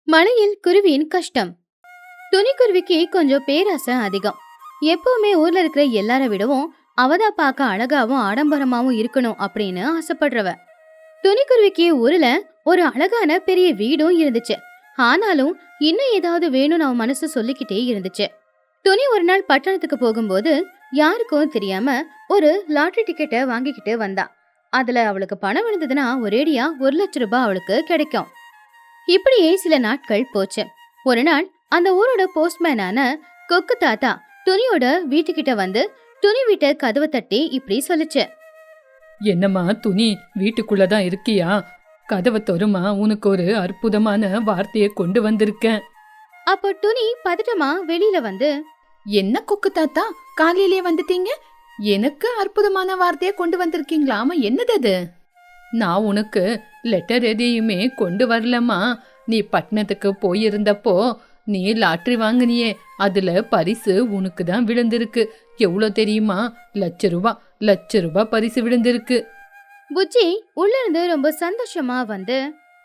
மலையில் குருவியின் கஷ்டம். துணிக்குருவிக்கு கொஞ்சம் பேராசை அதிகம். எப்பவுமே ஊர்ல இருக்கிற எல்லார விடவும் அவதான் பார்க்க அழகாவும் ஆடம்பரமாவும் இருக்கணும் அப்படின்னு ஆசைப்படுறவ. துணிக்குருவிக்கு ஊர்ல ஒரு அழகான பெரிய வீடும் இருந்துச்சு. ஆனாலும் இன்னும் ஏதாவது வேணும்னு அவன் மனசு சொல்லிக்கிட்டே இருந்துச்சு. துணி ஒரு நாள் பட்டணத்துக்கு போகும்போது யாருக்கும் தெரியாம ஒரு லாட்டரி டிக்கெட்டை வாங்கிக்கிட்டு வந்தா. அதுல அவளுக்கு பணம் விழுந்ததுன்னா ஒரேடியா 1,00,000 அவளுக்கு கிடைக்கும். இப்படியே சில நாட்கள் போச்சு. ஒரு நாள் அந்த ஊரோட போஸ்ட்மேனான கொக்கு தாத்தா துணியோட வீட்டுக்கிட்ட வந்து துணி வீட்ட கதவை தட்டி இப்படி சொல்லுச்சு. என்னம்மா துணி, வீட்டுக்குள்ளதான் இருக்கியா? கதவை தொறுமா, உனக்கு ஒரு அற்புதமான வார்த்தையை கொண்டு வந்திருக்கேன். அப்போ துணி பதட்டமா வெளியில வந்து, என்ன கொக்கு தாத்தா, காலையிலே வந்துட்டீங்க? எனக்கு அற்புதமான வார்த்தையை கொண்டு வந்திருக்கீங்களா? ஆமா, என்னது அது? நான் உனக்கு லெட்டர் எதையுமே கொண்டு வரலம்மா. நீ பட்டணத்துக்கு போயிருந்தப்போ நீ லாட்டரி வாங்கினியே, அதுல பரிசு உனக்கு தான் விழுந்திருக்கு. எவ்வளோ தெரியுமா? லட்ச ரூபா பரிசு விழுந்திருக்கு. புஜ்ஜி உள்ள இருந்து ரொம்ப சந்தோஷமா வந்து,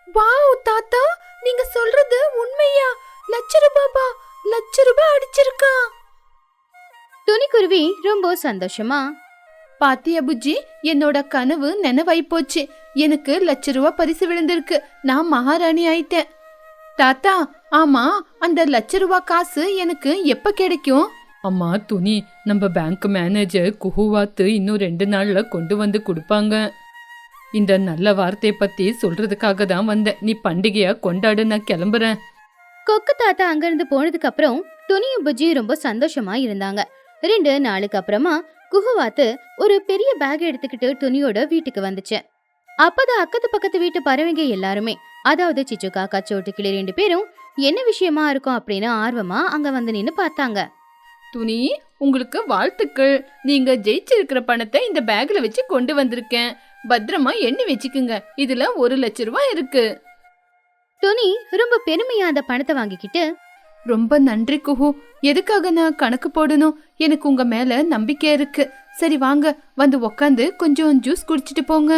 வாவ் தாத்தா, நீங்க சொல்றது உண்மையா? லட்ச ரூபா அடிச்சிருக்கா? துணிக்குருவி ரொம்ப சந்தோஷமா, பாத்தியா புஜ்ஜி, என்னோட கனவு நினைவாய் போச்சு. எனக்கு லட்ச ரூபா பரிசு விழுந்திருக்கு. நான் மகாராணி ஆயிட்டேன். தாத்தா, ஆமா, அந்த லட்ச ரூபா காசு எனக்கு எப்ப கிடைக்கும்? அம்மா துணி, நம்ம பேங்க் மேனேஜர் குஹுவாத்து இன்னும் 2 நாள்ல கொண்டு வந்து கொடுப்பாங்க. இந்த நல்ல வார்த்தையை பத்தி சொல்றதுக்காக தான் வந்தேன். நீ பண்டிகையா கொண்டாடு, நான் கிளம்புறேன். கொக்கு தாத்தா அங்கிருந்து போனதுக்கு அப்புறம் துணியும் புஜ்ஜி ரொம்ப சந்தோஷமா இருந்தாங்க. 2 நாளுக்கு அப்புறமா குஹுவாத்து ஒரு பெரிய பேக் எடுத்துக்கிட்டு துணியோட வீட்டுக்கு வந்துச்சு. அப்பதான் அக்கத்து பக்கத்து வீட்டு பறவைங்க எல்லாருமே, அதாவது சிச்சு காக்கா சோட்டு கிளி 2 பேரும் என்ன விஷயமா இருக்கும் அப்படின்னு ஆர்வமா அங்க வந்து நின்னு பார்த்தாங்க. துணி, உங்களுக்கு வாழ்த்துக்கள். நீங்க ஜெயிச்சிருக்கிற பணத்தை இந்த பேக்ல வச்சு கொண்டு வந்திருக்கேன். பத்திரமா எண்ணி வச்சுக்குங்க. இதுல 1,00,000 ரூபாய் இருக்கு. துணி ரொம்ப பெருமையா அந்த பணத்தை வாங்கிக்கிட்டு, ரொம்ப நன்றி குஹு. எதுக்காக நான் கணக்கு போடணும்? எனக்கு உங்க மேல நம்பிக்கை இருக்கு. சரி வாங்க, வந்து உக்காந்து கொஞ்சம் ஜூஸ் குடிச்சிட்டு போங்க.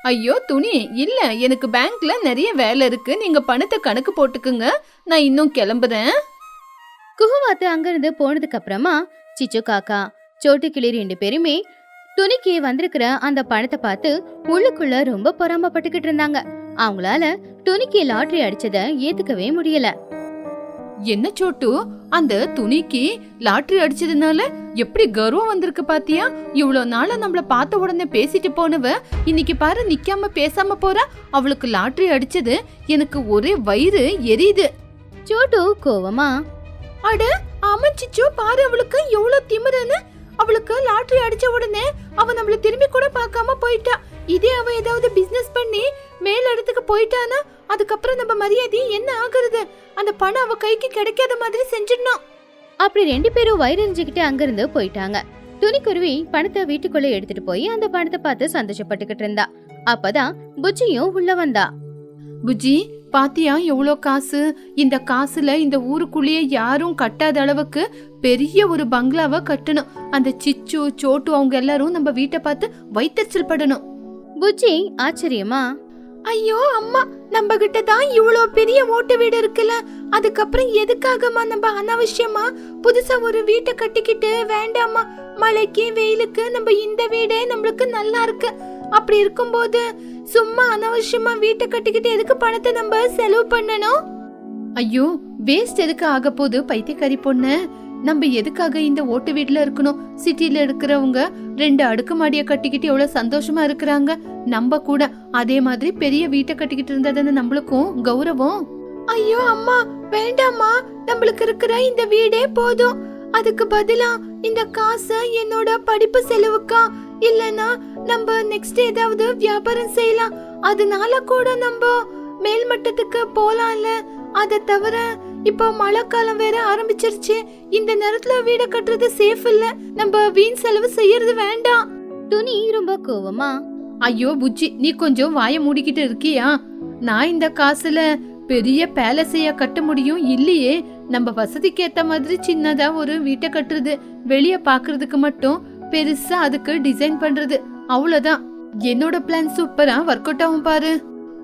ஐயோ துணி, இல்ல, எனக்கு பேங்க்ல நிறைய வேலை இருக்கு. நீங்க பணத்தை கணக்கு போட்டுக்குங்க, நான் இன்னும் கிளம்புறேன். குஹுவாத்து அங்கிருந்து போனதுக்கு அப்புறமா சிச்சு காக்கா சோட்டு கிளி 2 பேருமே துணிக்கு வந்திருக்கிற அந்த பணத்தை பார்த்து உள்ளுக்குள்ள ரொம்ப பொறாமப்பட்டுக்கிட்டு இருந்தாங்க. அவங்களால துணிக்கு லாட்டரி அடிச்சதை ஏத்துக்கவே முடியல. என்ன சோட்டு, அந்த துணிக்கு லாட்டரி அடிச்சதுனால எப்படி கர்வம் வந்திருக்கு பாத்தியா? இவ்வளவு நாள நம்மள பார்த்த உடனே பேசிட்டு போனவ இன்னைக்கு பாரு நிக்காம பேசாம போறா. அவளுக்கு லாட்டரி அடிச்சது எனக்கு ஒரே வயிறு எரியுது. சோட்டு கோவமா, அட ஆமா சிச்சு, பாரு அவளுக்கு எவ்வளவு திமிருன்னு. அவளுக்கு லாட்டரி அடிச்ச உடனே அவ நம்மள திரும்பி கூட பார்க்காம போயிட்டா. இதே அவ ஏதாவது பிசினஸ் பண்ணி மேல் இடத்துக்கு போயிட்டானா அதுக்கப்புறம் நம்ம மரியாதை என்ன ஆகுறது? அந்த பணம் அவ கைக்கு கிடைக்காத மாதிரி செஞ்சிடணும். அப்படி 2 பேரும் வயிறெறிஞ்சுக்கிட்டு அங்கிருந்து போயிட்டாங்க. துணிக்குருவி பணத்தை வீட்டுக்குள்ள எடுத்துட்டு போய் அந்த பணத்தை பார்த்து சந்தோஷப்பட்டுக்கிட்டு இருந்தா. அப்பதான் புஜ்ஜியும் உள்ள வந்தா. புஜ்ஜி, பாத்தியா எவ்வளோ காசு? இந்த காசுல இந்த ஊருக்குள்ளேயே யாரும் கட்டாத அளவுக்கு பெரிய ஒரு பங்களாவை கட்டணும். அந்த சிச்சு சோட்டு அவங்க எல்லாரும் நம்ம வீட்டை பார்த்து வைத்தறிச்சல் படணும். புஜ்ஜி ஆச்சரியமா, ஐயோ அம்மா, நம்ம கிட்ட தான் இவ்வளோ பெரிய ஓட்டு வீடு இருக்குல்ல, அதுக்கப்புறம் எதுக்காகமா நம்ம அனாவசியமா புதுசா ஒரு வீட்டை கட்டிக்கிட்டு? வேண்டாமா, மழைக்கு வெயிலுக்கு நம்ம இந்த வீடே நம்மளுக்கு நல்லா இருக்கு. அப்படி இருக்கும்போது சும்மா அனாவசியமா வீட்டை கட்டிக்கிட்டு எதுக்கு பணத்தை நம்ம செலவு பண்ணணும்? ஐயோ, வேஸ்ட் எதுக்கு ஆக போகுது பைத்தியக்காரி பொண்ணு. நம்ம எதுக்காக இந்த ஓட்டு வீட்டுல இருக்கணும்? சிட்டில இருக்கிறவங்க 2 அடுக்குமாடியை கட்டிக்கிட்டு எவ்வளவு சந்தோஷமா இருக்கிறாங்க. நம்ம கூட அதே மாதிரி பெரிய வீட்டை கட்டிக்கிட்டு இருந்தாதானே நம்மளுக்கும் கௌரவம். ஐயோ அம்மா, வேண்டாமா, நம்மளுக்கு இருக்கிற இந்த வீடே போதும். அதுக்கு பதிலா இந்த காசை என்னோட படிப்பு செலவுக்கா, இல்லனா நம்ம நெக்ஸ்ட் ஏதாவது வியாபாரம் செய்யலாம். அதனால கூட நம்ம மேல்மட்டத்துக்கு போலாம்ல. அதை தவிர இப்போ மழை காலம் வேற ஆரம்பிச்சிருச்சு. இந்த நேரத்துல வீட கட்டுறது சேஃப் இல்ல. நம்ம வீண் செலவு செய்யறது வேண்டாம். துணி ரொம்ப கோவமா, ஐயோ புஜ்ஜி, நீ கொஞ்சம் வாய மூடிக்கிட்டு இருக்கியா? நான் இந்த காசுல பெரிய பேலஸையா கட்ட முடியும் இல்லையே. நம்ம வசதிக்கு ஏத்த மாதிரி சின்னதா ஒரு வீட்டை கட்டுறது, வெளிய பாக்குறதுக்கு மட்டும் பெருசா அதுக்கு டிசைன் பண்றது, அவ்வளவுதான். என்னோட பிளான் சூப்பரா ஒர்க் அவுட் ஆகும் பாரு.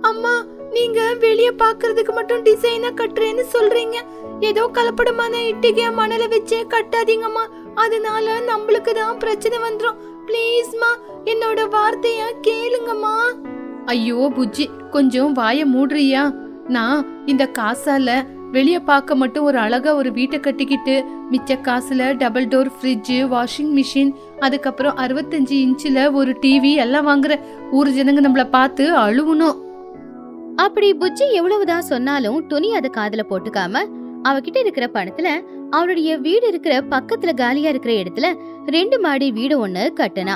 அம்மா, நீங்க வெளிய பாக்குறதுக்கு மட்டும் டிசைனா கட்டுறேன்னு சொல்றீங்க. ஏதோ கலப்படமான இட்டிகை மணல வச்சே கட்டாதீங்கம்மா, அதனால நம்மளுக்கு தான் பிரச்சனை வந்துரும். ப்ளீஸ்மா, என்னோட வார்த்தைய கேளுங்கம்மா. ஐயோ புஜ்ஜி, கொஞ்சம் வாய மூடுறியா? நான் இந்த காசால வெளிய பார்க்க மட்டும் ஒரு அழகா ஒரு வீட்டை கட்டிக்கிட்டு மிச்ச காசுல double door fridge, washing machine, அதுக்கப்புறம் 65 இன்ச்சில் ஒரு டிவி எல்லாம் வாங்குற. ஊர் ஜனங்க நம்மள பார்த்து அழுவணும். அப்படி புஜ்ஜி எவ்வளவுதான் சொன்னாலும் துணி அதை காதுல போட்டுக்காம அவகிட்ட இருக்கிற பணத்துல அவளுடைய வீடு இருக்கிற பக்கத்துல காலியா இருக்கிற இடத்துல 2 மாடி வீடு ஒண்ணு கட்டுனா.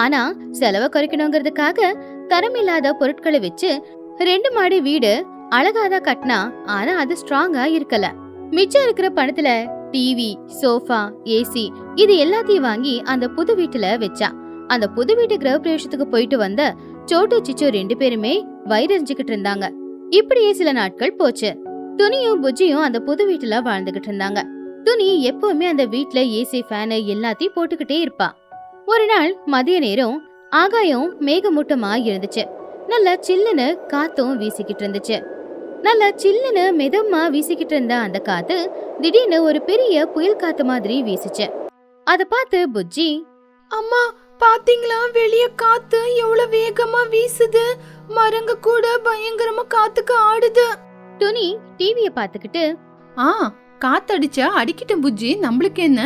ஆனா செலவை குறைக்கணுங்கிறதுக்காக தரமில்லாத பொருட்களை வச்சு 2 மாடி வீடு அழகாதான் கட்டினா. ஆனா அது ஸ்ட்ராங்கா இருக்கல. மிச்சம் இருக்கிற பணத்துல டிவி, சோஃபா, ஏசி இது எல்லாத்தையும் வாங்கி அந்த புது வீட்டுல வச்சா. அந்த புது வீட்டு கிரகப்பிரவேசத்துக்கு போயிட்டு வந்த சோட்டு சிச்சு 2 பேருமே வயிறறிஞ்சுக்கிட்டு இருந்தாங்க. இப்படியே சில நாட்கள் போச்சு. துணியும் புஜ்ஜியும் அந்த புது வீட்டுல வாழ்ந்துகிட்டு இருந்தாங்க. துணி எப்பவுமே அந்த வீட்ல ஏசி, ஃபேனு எல்லாத்தையும் போட்டுக்கிட்டே இருப்பா. ஒரு நாள் மதிய நேரம் ஆகாயம் மேகமூட்டமா இருந்துச்சு. நல்லா சில்லுன்னு காத்தும் வீசிக்கிட்டு இருந்துச்சு. நல்லா சில்லுன்னு மெதமா வீசிக்கிட்டு இருந்த அந்த காத்து திடீர்னு ஒரு பெரிய புயல் காத்து மாதிரி வீசுச்சு. அத பார்த்து புஜ்ஜி, அம்மா பாத்தீங்களா, வெளிய காத்து எவ்வளவு வேகமா வீசுது, மரங்க கூட பயங்கரமா காத்துக்கு ஆடுது. துணி டிவிய பாத்துக்கிட்டு, காத்தடிச்சா அடிக்கிட்டும் புஜ்ஜி, நம்மளுக்கு என்ன,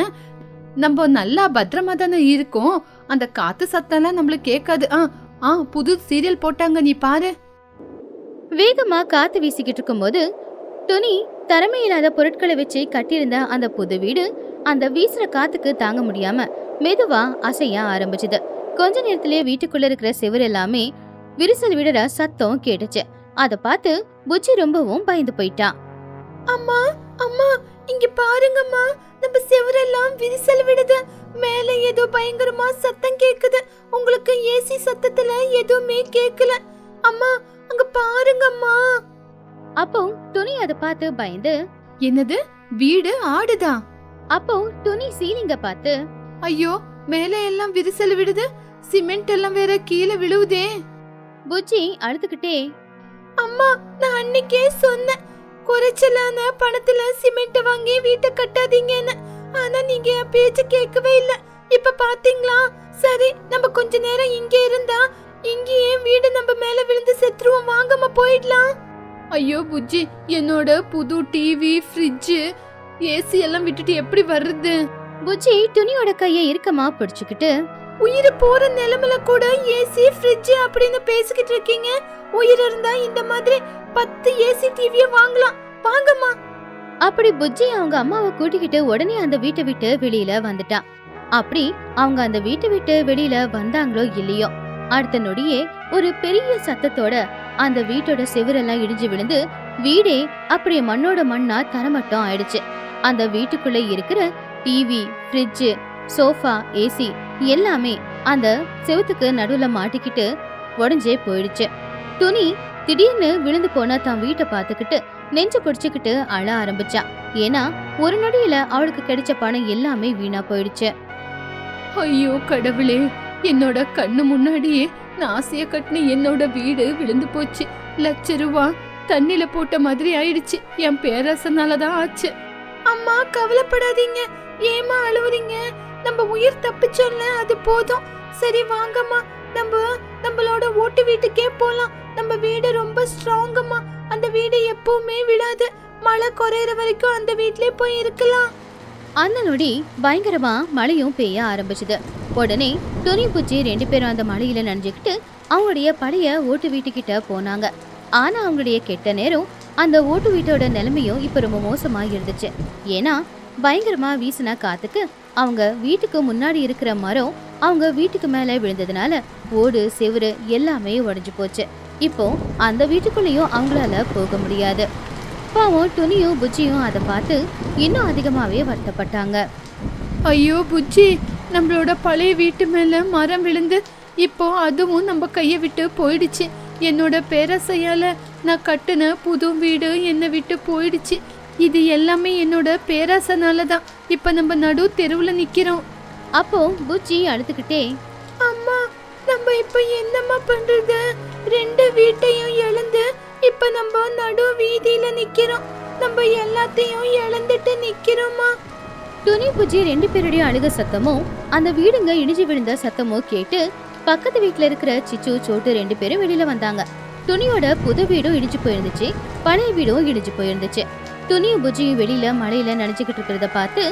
நம்ம நல்லா பத்திரமா தானே இருக்கோம். அந்த காத்து சத்தம்லாம் நம்மளுக்கு கேட்காது. புது சீரியல் போட்டாங்க, நீ பாரு. வேகமா காத்து வீசிக்கிட்டு இருக்கும்போது துணி தரமையில்லாத பொருட்களை வச்சு கட்டியிருந்த அந்த புது வீடு அந்த வீசுற காத்துக்கு தாங்க முடியாம மெதுவா அசைய ஆரம்பிச்சுது. கொஞ்ச நேரத்திலேயே வீட்டுக்குள்ள இருக்கிற செவுரு எல்லாமே விரிசல் விடுற சத்தம் கேட்டுச்சு. அத பார்த்து புச்சி ரொம்பவும் பயந்து போயிட்டான். அம்மா அம்மா, இங்க பாருங்கம்மா, நம்ம செவரெல்லாம் விரிசல் விடுது. மேல ஏதோ பயங்கரமா சத்தம் கேக்குது. உங்களுக்கு ஏசி சத்தத்துல எதுவுமே கேக்கல. அம்மா அங்க பாருங்கம்மா. அப்போ துணி அத பார்த்து பயந்து, என்னது, வீடு ஆடுதா? அப்போ துணி சீலிங்க பார்த்து, ஐயோ, மேல எல்லாம் விரிசல் விடுது, சிமெண்ட் எல்லாம் வேற கீழே விழுவுதே. புச்சி அழுதுகிட்டே, அம்மா நான் அன்னைக்கே சொன்னேன், குறைச்சலான பணத்துல சிமெண்ட் வாங்கி வீட்டை கட்டாதீங்கன்னு. ஆனா நீங்க என் பேச்சு கேட்கவே இல்ல. இப்ப பாத்தீங்களா? சரி, நம்ம கொஞ்ச நேரம் இங்கே இருந்தா இங்கேயே வீடு நம்ம மேல விழுந்து செத்துருவோம். வாங்கம்மா போயிடலாம். ஐயோ புஜ்ஜி, என்னோட புது டிவி, ஃப்ரிட்ஜ், ஏசி எல்லாம் விட்டுட்டு எப்படி வருது? புச்சி துணியோட கையை இறுக்கமா பிடிச்சுக்கிட்டு, உயிர் போற நிலைமையில கூட ஏசி, ஃப்ரிட்ஜ் அப்படின்னு பேசிக்கிட்டு இருக்கீங்க. உயிர் இருந்தா இந்த மாதிரி 10 ஏசி டிவியை வாங்கலாம். வாங்கம்மா. அப்படி புஜ்ஜி அவங்க அம்மாவை கூட்டிக்கிட்டு உடனே அந்த வீட்டை விட்டு வெளியில வந்துட்டான். அப்படி அவங்க அந்த வீட்டை விட்டு வெளியில வந்தாங்களோ இல்லையோ, அடுத்த நொடியே ஒரு பெரிய சத்தத்தோட அந்த வீட்டோட செவுரெல்லாம் இடிஞ்சு விழுந்து வீடே அப்படியே மண்ணோட மண்ணா தரமட்டம் ஆயிடுச்சு. அந்த வீட்டுக்குள்ள இருக்கிற டிவி, ஃப்ரிட்ஜ், சோஃபா, ஏசி எல்லாமே அந்த செவுத்துக்கு நடுவுல மாட்டிக்கிட்டு உடஞ்சே போயிடுச்சு. துணி திடீர்னு விழுந்து போன தான் வீட்டை பார்த்துக்கிட்டு நெஞ்சு பிடிச்சுக்கிட்டு அழ ஆரம்பிச்சா. ஏன்னா ஒரு நொடியில அவளுக்கு கிடைச்ச பணம் எல்லாமே வீணா போயிடுச்சு. ஐயோ கடவுளே, என்னோட கண்ணு முன்னாடியே நாசிய கட்டின என்னோட வீடு விழுந்து போச்சு. ₹1,00,000 தண்ணில போட்ட மாதிரி ஆயிடுச்சு. என் பேராசனாலதான் ஆச்சு. அம்மா கவலைப்படாதீங்க, ஏமா அழுவுறீங்க? நம்ம உயிர் தப்பிச்சோம்ல, அது போதும். சரி வாங்கம்மா, நம்மளோட ஓட்டு வீட்டுக்கே போலாம். நம்ம வீடு ரொம்ப ஸ்ட்ராங்கம்மா. அந்த வீடு எப்பவுமே விடாது. மழை குறையிற வரைக்கும் அந்த வீட்லயே போய் இருக்கலாம். அந்த நொடி பயங்கரமா மழையும் பெய்ய ஆரம்பிச்சுது. உடனே துணி பூச்சி 2 பேரும் அந்த மழையில நனைஞ்சுக்கிட்டு அவங்களுடைய பழைய ஓட்டு வீட்டுக்கிட்ட போனாங்க. ஆனா அவங்களுடைய கெட்ட நேரம் அந்த ஓட்டு வீட்டோட நிலைமையும் இப்ப ரொம்ப மோசமா இருந்துச்சு. ஏன்னா பயங்கரமா வீசின காத்துக்கு அவங்க வீட்டுக்கு முன்னாடி இருக்கிற மரம் அவங்க வீட்டுக்கு மேல விழுந்ததுனால ஓடு, செவுரு எல்லாமே உடைஞ்சு போச்சு. இப்போ அந்த வீட்டுக்குள்ளேயும் அவங்களால போக முடியாது. பாவம் துணியும் புஜ்ஜியும் அதை பார்த்து இன்னும் அதிகமாவே வருத்தப்பட்டாங்க. ஐயோ புஜ்ஜி, நம்மளோட பழைய வீட்டு மேல மரம் விழுந்து இப்போ அதுவும் நம்ம கையை விட்டு போயிடுச்சு. என்னோட பேராசையால நான் கட்டுன புது வீடு என்னை விட்டு போயிடுச்சு. இது எல்லாமே என்னோட பேராசனால தான். இப்ப நம்ம நடு தெருவுல நிக்கிறோம். அப்போ புஜ்ஜி அழுதுகிட்டே, அம்மா நம்ம இப்ப என்னம்மா பண்றது? 2 வீட்டையும் இழந்து இப்ப நம்ம நடு வீதியில நிக்கிறோம். நம்ம எல்லாத்தையும் இழந்துட்டு நிக்கிறோமா? துணி புஜ்ஜி 2 பேருடைய அழுக சத்தமும் அந்த வீடுங்க இடிஞ்சு விழுந்த சத்தமும் கேட்டு பக்கத்து வீட்டுல இருக்கிற சிச்சு சோட்டு 2 பேரும் வெளியில வந்தாங்க. துணியோட புது வீடும் இடிஞ்சு போயிருந்துச்சு, பழைய வீடும் இடிஞ்சு போயிருந்துச்சு. துணியும் புஜ்ஜியும் வெளியில மழையில நனைஞ்சுக்கிட்டு இருக்கிறத பார்த்து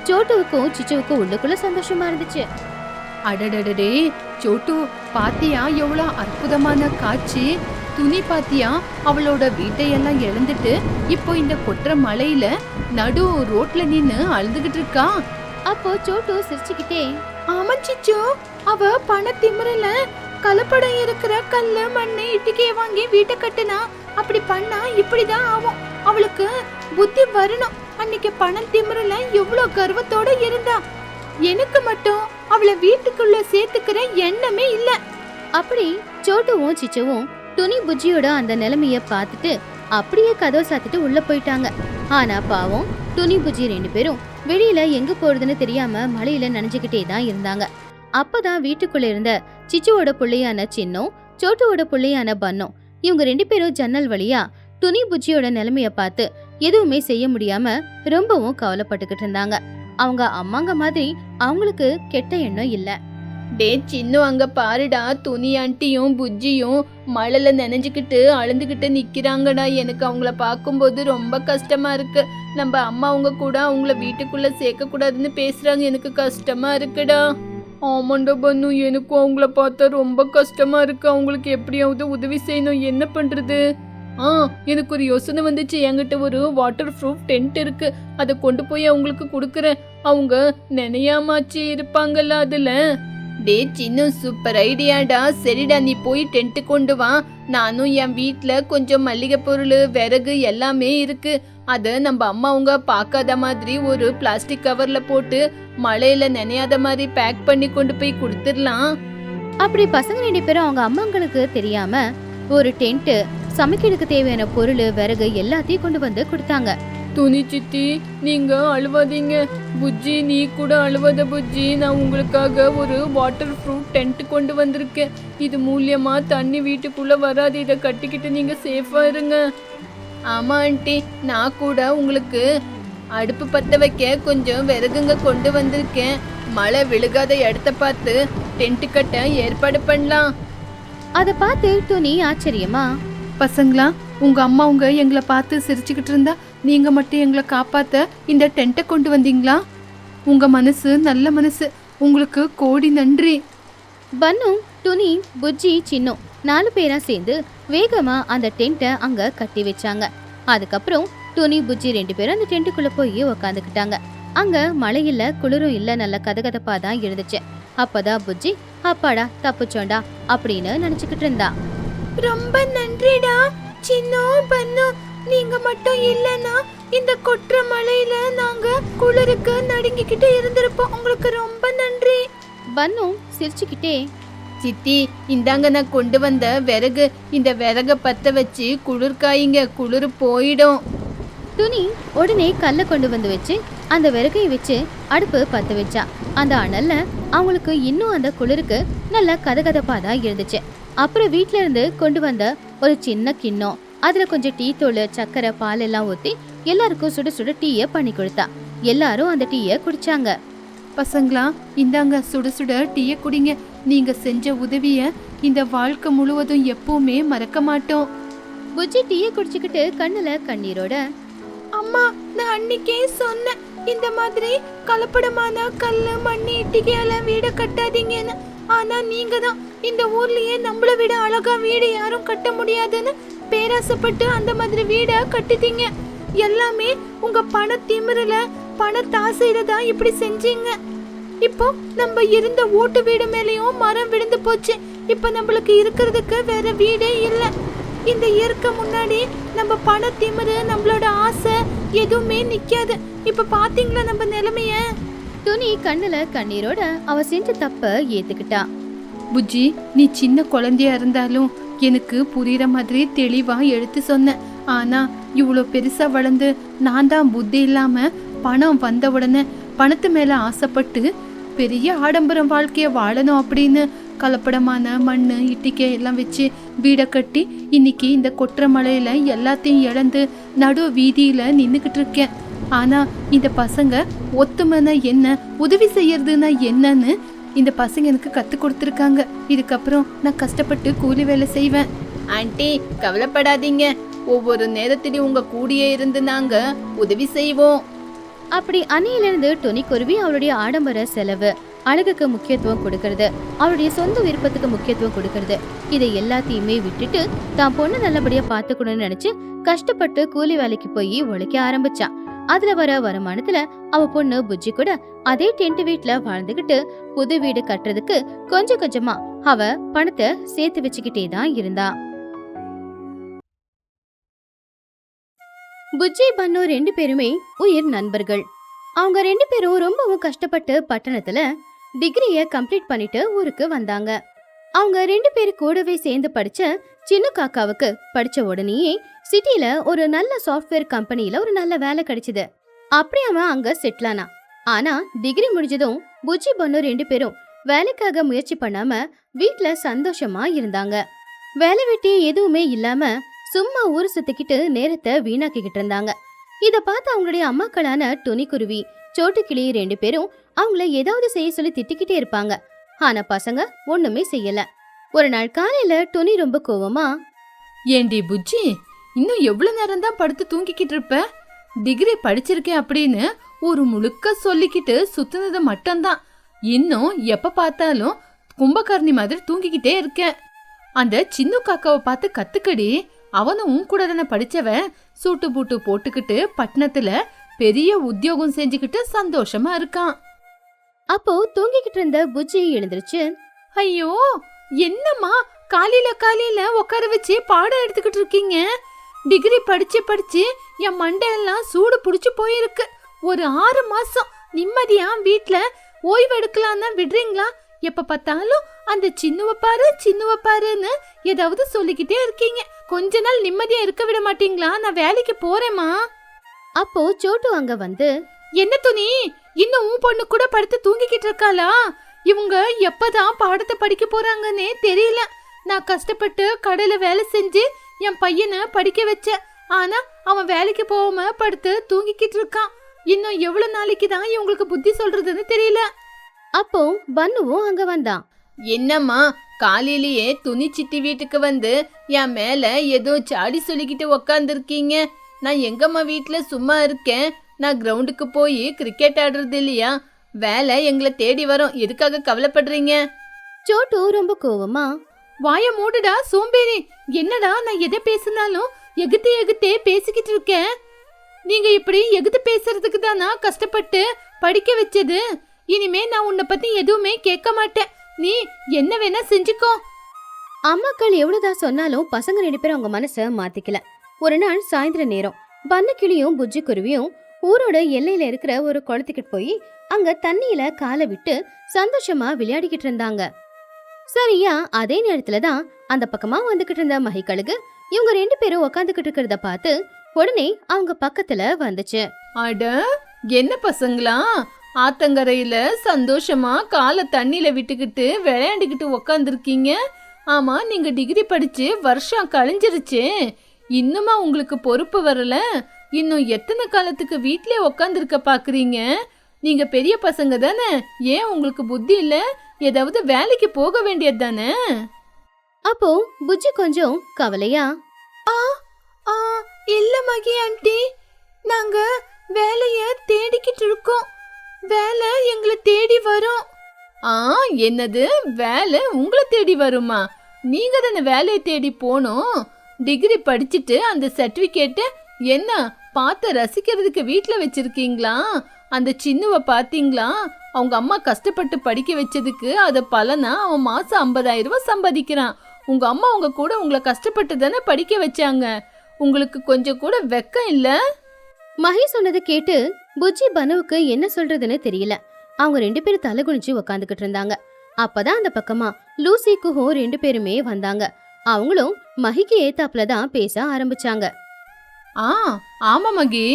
சோட்டுவுக்கும் சிச்சுவுக்கும் உள்ளுக்குள்ள சந்தோஷமா இருந்துச்சு. அடடடடே சோட்டு, பாத்தியா எவ்வளோ அற்புதமான காட்சி! துணி பாத்தியா, அவளோட வீட்டையெல்லாம் இழந்துட்டு இப்போ இந்த கொற்ற மழையில நடு ரோட்ல நின்னு அழுதுகிட்டு இருக்கா. அப்போ சோட்டு சிரிச்சுக்கிட்டே, ஆமா சிச்சு, அவ பண திமிரல கலப்படம் இருக்கிற கல்லு மண்ணு இட்டிக்கைய வாங்கி வீட்டை கட்டுனா. அப்படி பண்ணா இப்படிதான் ஆகும். அவளுக்கு புத்தி வரணும். அன்னைக்கு பணம் திமிரல எவ்வளவு கர்வத்தோட இருந்தா. எனக்கு மட்டும் அவளை வீட்டுக்குள்ள சேர்த்துக்கிற எண்ணமே இல்ல. அப்படி சோட்டுவும் சிச்சுவும் துணி புஜ்ஜியோட அந்த நிலைமைய பார்த்துட்டு அப்படியே கதவை சாத்திட்டு உள்ள போயிட்டாங்க. ஆனா பாவம் துணி புஜ்ஜி 2 பேரும் வெளியில எங்க போறதுன்னு தெரியாம மழையில நனைஞ்சுக்கிட்டே தான் இருந்தாங்க. அப்பதான் வீட்டுக்குள்ள இருந்த சிச்சுவோட புள்ளையான சின்னம், சோட்டுவோட புள்ளையான பன்னம், இவங்க 2 பேரும் ஜன்னல் வழியா துணி புஜ்ஜியோட நிலைமைய பார்த்து எதுவுமே செய்ய முடியாம ரொம்பவும் கவலைப்பட்டுக்கிட்டு இருந்தாங்க. அவங்க அம்மாங்க மாதிரி அவங்களுக்கு கெட்ட எண்ணம் இல்ல. டே சின்னு, அங்க பாருடா, துணி ஆண்டியும் புஜ்ஜியும் மழைல நனைஞ்சுக்கிட்டு அழுந்துகிட்டு நிக்கிறாங்கடா. எனக்கு அவங்கள பார்க்கும்போது ரொம்ப கஷ்டமா இருக்கு. நம்ம அம்மா அவங்க கூட அவங்கள வீட்டுக்குள்ள சேர்க்க கூடாதுன்னு பேசுறாங்க. எனக்கு கஷ்டமா இருக்குடா. ஆமாண்டா பன்னு, எனக்கும் அவங்கள பார்த்தா ரொம்ப கஷ்டமா இருக்கு. அவங்களுக்கு எப்படியாவது உதவி செய்யணும். என்ன பண்றது? எனக்கு ஒரு யோசனை வந்துச்சு. என்கிட்ட ஒரு வாட்டர் ப்ரூஃப் டென்ட் இருக்கு. அதை கொண்டு போய் அவங்களுக்கு கொடுக்குறேன். அவங்க நினையாமாச்சு இருப்பாங்கல்ல அதுல. டே சின்ன, சூப்பர் ஐடியாடா. சரிடா, நீ போய் டென்ட் கொண்டு வா. நானும் என் வீட்டுல கொஞ்சம் மல்லிகை பொருள், விறகு எல்லாமே இருக்கு. அத நம்ம அம்மா அவங்க பார்க்காத மாதிரி ஒரு பிளாஸ்டிக் கவர்ல போட்டு மழையில நினையாத மாதிரி பேக் பண்ணி கொண்டு போய் கொடுத்துடலாம். அப்படி பசங்க 2 பேரும் அவங்க அம்மாங்களுக்கு தெரியாம ஒரு டென்ட், சமைக்கிறதுக்கு தேவையான பொருள், விறகு எல்லாத்தையும் கொண்டு வந்து கொடுத்தாங்க. துணி சித்தி, நீங்க அழுவாதீங்க. புஜ்ஜி, நீ கூட அழுவாத புஜ்ஜி. நான் உங்களுக்காக ஒரு வாட்டர் ப்ரூஃப் டென்ட் கொண்டு வந்திருக்கேன். இது மூலியமா தண்ணி வீட்டுக்குள்ள வராது. இதை கட்டிக்கிட்டு நீங்க சேஃபா இருங்க. ஆமா ஆண்டி, நான் கூட உங்களுக்கு அடுப்பு பத்த வைக்க கொஞ்சம் விறகுங்க கொண்டு வந்திருக்கேன். மழை விழுகாத இடத்த பார்த்து டென்ட் கட்ட ஏற்பாடு பண்ணலாம். அதை பார்த்து துணி ஆச்சரியமா, பசங்களா, உங்க அம்மா உங்க எங்களை பார்த்து சிரிச்சுக்கிட்டு இருந்தா நீங்க மட்டும் எங்களை காப்பாத்த இந்த டென்ட்டை கொண்டு வந்தீங்களா? உங்க மனசு நல்ல மனசு. உங்களுக்கு கோடி நன்றி. பன்னு, துணி, புஜ்ஜி, சின்னம் 4 பேரா சேர்ந்து வேகமா அந்த டென்ட்டை அங்க கட்டி வச்சாங்க. அதுக்கப்புறம் துணி, புஜ்ஜி 2 பேரும் அந்த டென்ட்டுக்குள்ள போய் உக்காந்துக்கிட்டாங்க. அங்க மழை இல்ல, குளிரும் இல்ல, நல்ல கதகதப்பா தான் இருந்துச்சு. அப்பதான் புஜ்ஜி அப்பாடா தப்புச்சோண்டா அப்படின்னு நினைச்சுக்கிட்டு இருந்தா. ரொம்ப நன்றிடா சின்ன பன்னு. நீங்க மட்டும் இல்லனா இந்த கொற்ற மழையில நாங்க குளிருக்கு நடுங்கிக்கிட்டு இருந்திருப்போம். உங்களுக்கு ரொம்ப நன்றி. பன்னு சிரிச்சுக்கிட்டே, சித்தி, இந்தாங்க நான் கொண்டு வந்த விறகு. இந்த விறக பத்த வச்சு குளிர் காயுங்க, குளிர் போயிடும். துணி உடனே கல்லை கொண்டு வந்து வச்சு அந்த விறகையை வச்சு அடுப்பு பத்த வச்சா. அந்த அனல்ல அவங்களுக்கு இன்னும் அந்த குளிருக்கு நல்ல கதகதப்பா தான் இருந்துச்சு. அப்புறம் வீட்ல இருந்து கொண்டு வந்த ஒரு சின்ன கிண்ணம், அதுல கொஞ்சம் டீ தூள், சக்கரை, பால் எல்லாம் ஊத்தி எல்லாருக்கும் சுட சுட டீயை பண்ணி கொடுத்தா. எல்லாரும் அந்த டீயை குடிச்சாங்க. பசங்களா, இந்தாங்க சுட சுட டீயை குடிங்க. நீங்க செஞ்ச உதவிய இந்த வாழ்க்கை முழுவதும் எப்பவுமே மறக்க மாட்டோம். புஜ்ஜி டீயை குடிச்சுக்கிட்டு கண்ணுல கண்ணீரோட, அம்மா, நான் அன்னைக்கே சொன்னேன் இந்த மாதிரி கலப்படமான கல்லு மண்ணு இட்டிகையால வீட கட்டாதீங்கன்னு. ஆனா நீங்க தான் இந்த ஊர்லயே நம்மள விட அழகா வீடு யாரும் கட்ட முடியாதுன்னு பேராசைப்பட்டு அந்த மாதிரி வீட கட்டிட்டீங்க. எல்லாமே உங்க பண திமிரல, பண தாசையில தான் இப்படி செஞ்சீங்க. இப்போ நம்ம இருந்த ஓட்டு வீடு மேலயும் மரம் விழுந்து போச்சு. இப்ப நம்மளுக்கு இருக்கிறதுக்கு வேற வீடே இல்லை. இந்த இயற்கை முன்னாடி நம்ம பண திமிரு, நம்மளோட ஆசை எதுவுமே நிக்காது. இப்ப பாத்தீங்களா நம்ம நிலைமைய? துணி கண்ணுல கண்ணீரோட அவ செஞ்ச தப்ப ஏத்துக்கிட்டா. புஜ்ஜி, நீ சின்ன குழந்தையா இருந்தாலும் எனக்கு புரியுற மாதிரி தெளிவா எடுத்து சொன்ன. ஆனா இவ்வளோ பெருசா வளர்ந்து நான் தான் புத்தி இல்லாம பணம் வந்த உடனே பணத்து மேல ஆசைப்பட்டு பெரிய ஆடம்பரம் வாழ்க்கைய வாழணும் அப்படின்னு கலப்படமான மண்ணு இட்டிக்கை எல்லாம் வச்சு வீடை கட்டி இன்னைக்கு இந்த கொற்ற மலையில எல்லாத்தையும் இழந்து நடு வீதியில நின்னுக்கிட்டு இருக்கேன். ஆனா இந்த பசங்க ஒத்துமைனா என்ன, உதவி செய்யறதுன்னா என்னன்னு இந்த பசங்க எனக்கு கத்து கொடுத்துருக்காங்க. இதுக்கப்புறம் நான் கஷ்டப்பட்டு கூலி வேலை செய்வேன். ஆண்டி கவலைப்படாதீங்க, ஒவ்வொரு நேரத்திலையும் உங்க கூடியே இருந்து நாங்க உதவி செய்வோம். அப்படி அன்னையிலிருந்து துணிக்குருவி அவளுடைய ஆடம்பர செலவு, அழகுக்கு முக்கியத்துவம் கொடுக்கறது, அவளுடைய சொந்த விருப்பத்துக்கு முக்கியத்துவம் கொடுக்கறது, இதை எல்லாத்தையுமே விட்டுட்டு தான் பொண்ணு நல்லபடியா பாத்துக்கணும்னு நினைச்சு கஷ்டப்பட்டு கூலி வேலைக்கு போய் உழைக்க ஆரம்பிச்சான். அதுல வர வருமானத்துல அவ பொண்ணு புஜ்ஜி கூட அதே டென்ட் வீட்ல வாழ்ந்துகிட்டு புது வீடு கட்டுறதுக்கு கொஞ்சம் கொஞ்சமா அவ பணத்தை சேர்த்து வச்சுக்கிட்டே தான் இருந்தா. புஜ்ஜி பன்னு 2 பேருமே உயிர் நண்பர்கள். அவங்க 2 பேரும் ரொம்பவும் கஷ்டப்பட்டு பட்டணத்துல டிகிரிய கம்ப்ளீட் பண்ணிட்டு ஊருக்கு வந்தாங்க. அவங்க 2 பேரு கூடவே சேர்ந்து படிச்ச சின்ன காக்காவுக்கு படிச்ச உடனேயே சிட்டில ஒரு நல்ல சாஃப்ட்வேர் கம்பெனில ஒரு நல்ல வேலை கிடைச்சது. அப்படி அவன் அங்க செட்டில் ஆனா. ஆனா டிகிரி முடிஞ்சதும் புஜ்ஜி பன்னு 2 பேரும் வேலைக்காக முயற்சி பண்ணாம வீட்ல சந்தோஷமா இருந்தாங்க. வேலை வெட்டி எதுவுமே இல்லாம சும்மா ஊர் சுத்திக்கிட்டு நேரத்தை வீணாக்கிக்கிட்டு இருந்தாங்க. இத பார்த்து அவங்களுடைய அம்மாக்களான துணிக்குருவி, சோட்டுக்கிளி 2 பேரும் அவங்கள ஏதாவது செய்ய சொல்லி திட்டிக்கிட்டே இருப்பாங்க. ஆனா பசங்க ஒண்ணுமே செய்யல. ஒரு நாள் காலையில துணி ரொம்ப கோவமா, ஏண்டி புஜ்ஜி, இன்னும் எவ்வளவு நேரம் தான் படுத்து தூங்கிக்கிட்டு இருப்ப? டிகிரி படிச்சிருக்கேன் அப்படின்னு ஒரு முழுக்க சொல்லிக்கிட்டு சுத்துனது மட்டும்தான். இன்னும் எப்ப பார்த்தாலும் கும்பகர்ணி மாதிரி தூங்கிக்கிட்டே இருக்கேன். அந்த சின்ன காக்காவை பார்த்து கத்துக்கடி. அவனும் உன் கூட தானே படிச்சவன். சூட்டு பூட்டு போட்டுக்கிட்டு பட்டணத்துல பெரிய உத்தியோகம் செஞ்சுக்கிட்டு சந்தோஷமா இருக்கான். அப்போ தூங்கிக்கிட்டு இருந்த புஜ்ஜி எழுந்திருச்சு, ஐயோ என்னம்மா காலையில உட்கார வச்சு பாடம் எடுத்துக்கிட்டு இருக்கீங்க? டிகிரி படிச்சு என் மண்டையெல்லாம் சூடு புடிச்சு போயிருக்கு. ஒரு 6 மாசம் நிம்மதியா வீட்ல ஓய்வு எடுக்கலாம்னா விடுறீங்களா? எப்ப பார்த்தாலும் அந்த சின்னுவ பாருன்னு ஏதாவது சொல்லிக்கிட்டே இருக்கீங்க. கொஞ்ச நாள் நிம்மதியா இருக்க விட மாட்டீங்களா? நான் வேலைக்கு போறேம்மா. அப்போ சோட்டு அங்க வந்து, என்ன துணி, இன்னும் உன் பொண்ணு கூட படுத்து தூங்கிக்கிட்டு இருக்காளா? இவங்க எப்பதான் பாடத்தை படிக்க போறாங்கன்னே தெரியல. நான் கஷ்டப்பட்டு கடையில வேலை செஞ்சு என் பையனை படிக்க வச்சேன். ஆனா அவன் வேலைக்கு போகாம படுத்து தூங்கிக்கிட்டு இருக்கான். இன்னும் எவ்வளவு நாளைக்கு தான் இவங்களுக்கு புத்தி சொல்றதுன்னு தெரியல. அப்போ பன்னுவும் அங்க வந்தான். என்னம்மா காலையிலேயே துணி சித்தி வீட்டுக்கு வந்து என் மேல ஏதோ சாடி சொல்லிக்கிட்டு உக்காந்துருக்கீங்க? நான் எங்கம்மா வீட்டுல சும்மா இருக்கேன். நான் கிரவுண்டுக்கு போய் கிரிக்கெட் ஆடுறது இல்லையா? வேலை எங்களை தேடி வரும், எதுக்காக கவலைப்படுறீங்க? சோட்டு ரொம்ப கோவமா, வாய மூடுடா சோம்பேறி. என்னடா நான் எதை பேசினாலும் எகுத்தே பேசிக்கிட்டு இருக்கேன். நீங்க இப்படி எகுத்து பேசுறதுக்கு தானா கஷ்டப்பட்டு படிக்க வச்சது. இனிமே நான் உன்னை பத்தி எதுவுமே கேட்க மாட்டேன். நீ என்ன வேணா செஞ்சுக்கோ. அம்மாக்கள் எவ்வளவுதான் சொன்னாலும் பசங்க 2 பேரும் அவங்க மனச மாத்திக்கல. ஒரு நாள் சாயந்தர நேரம் பன்னு கிளியும் புஜ்ஜி குருவியும் ஊரோட எல்லையில இருக்கிற ஒரு குளத்துக்கு போய் அங்க தண்ணியில காலை விட்டு சந்தோஷமா விளையாடிக்கிட்டு இருந்தாங்க. சரியா அதே நேரத்துலதான் அந்த பக்கமா வந்துகிட்டு இருந்த மகிக்கழுகு இவங்க 2 பேரும் உக்காந்துகிட்டு இருக்கிறத பார்த்து உடனே அவங்க பக்கத்துல வந்துச்சு. அட என்ன பசங்களா, ஆத்தங்கரையில சந்தோஷமா காலை தண்ணியில விட்டுக்கிட்டு விளையாண்டுக்கிட்டு உக்காந்துருக்கீங்க. ஆமா, நீங்க டிகிரி படிச்சு வருஷம் கழிஞ்சிருச்சு. இன்னுமா உங்களுக்கு பொறுப்பு வரல? இன்னும் எத்தனை காலத்துக்கு வீட்லயே உக்காந்துருக்க பாக்குறீங்க? நீங்க பெரிய பசங்க தானே, ஏன் உங்களுக்கு புத்தி இல்ல? ஏதாவது வேலைக்கு போக வேண்டியது தானே? அப்போ புஜ்ஜி கொஞ்சம் கவலையா, இல்ல மகி ஆண்டி, நாங்க வேலைய தேடிக்கிட்டு இருக்கோம். வேலை எங்களை தேடி வரும். என்னது வேலை உங்களை தேடி வருமா? நீங்க தானே வேலையை தேடி போனோம். டிகிரி படிச்சுட்டு அந்த சர்டிபிகேட்டை என்ன பார்த்து ரசிக்கிறதுக்கு வீட்டுல வச்சிருக்கீங்களா? அந்த சின்னுவ பாத்தீங்களா? அவங்க அம்மா கஷ்டப்பட்டு படிக்க வச்சதுக்கு அத பலனா அவன் மாசம் 50,000 ரூபாய் சம்பாதிக்கிறான். உங்க அம்மா உங்க கூட உங்களை கஷ்டப்பட்டு தானே படிக்க வச்சாங்க. உங்களுக்கு கொஞ்சம் கூட வெக்கம் இல்ல? மகி சொன்னதை கேட்டு புஜ்ஜி பனுவுக்கு என்ன சொல்றதுன்னு தெரியல. அவங்க 2 பேரும் தலை குனிஞ்சு உக்காந்துக்கிட்டு இருந்தாங்க. அப்பதான் அந்த பக்கமா லூசி குஹோ 2 பேருமே வந்தாங்க. அவங்களும் மகிக்கு ஏத்தாப்புல தான் பேச ஆரம்பிச்சாங்க. ஆமா மகி,